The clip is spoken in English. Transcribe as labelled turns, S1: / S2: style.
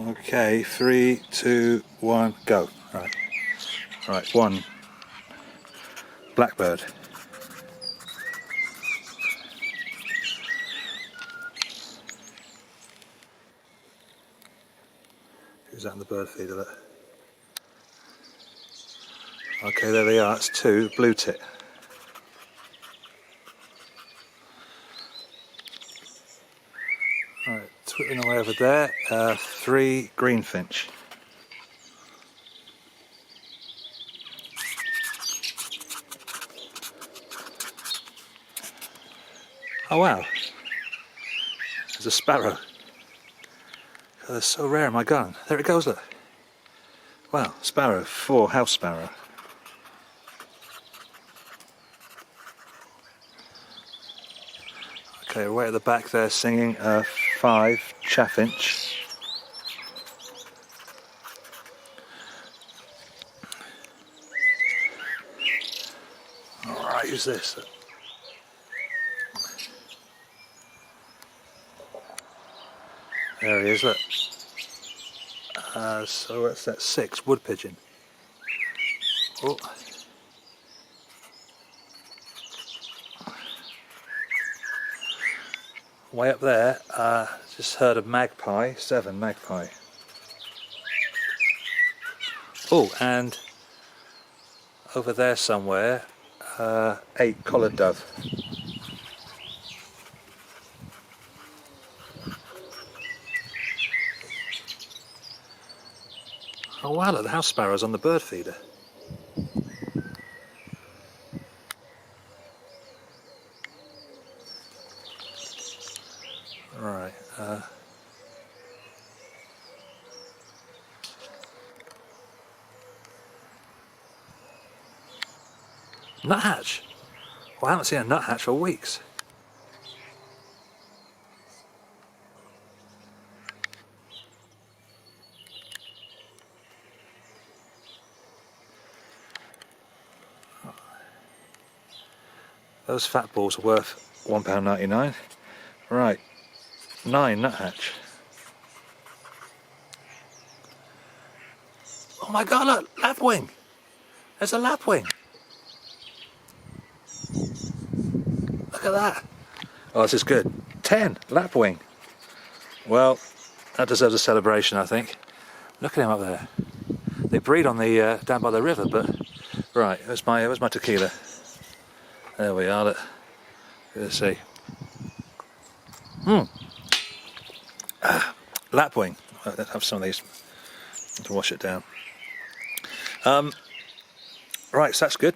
S1: Okay, 3, 2, 1, go. Right, one blackbird. Who's that in the bird feeder? Look. Okay, there they are. It's 2, blue tit. Right, twittering away over there. 3, greenfinch. Oh wow, there's a sparrow. Oh, they're so rare in my garden. There it goes, look. Wow, sparrow, 4, house sparrow. Okay, way at the back there singing, 5, chaffinch. Alright, who's this? There he is, look. So what's that? 6, wood pigeon. Oh. Way up there, just heard a magpie, 7, magpie. Oh, and over there somewhere, 8, collared dove. Oh wow, look, the house sparrow's on the bird feeder. Right. Nuthatch. Well, I haven't seen a nuthatch for weeks. Those fat balls are worth £1.99. Right, 9, nuthatch. Oh my god, look, lapwing! There's a lapwing! Look at that! Oh, this is good. 10, lapwing. Well, that deserves a celebration, I think. Look at him up there. They breed on the down by the river, but right. Where's my tequila? There we are. Let's see. Lapwing. Let's have some of these to wash it down. Right, so that's good.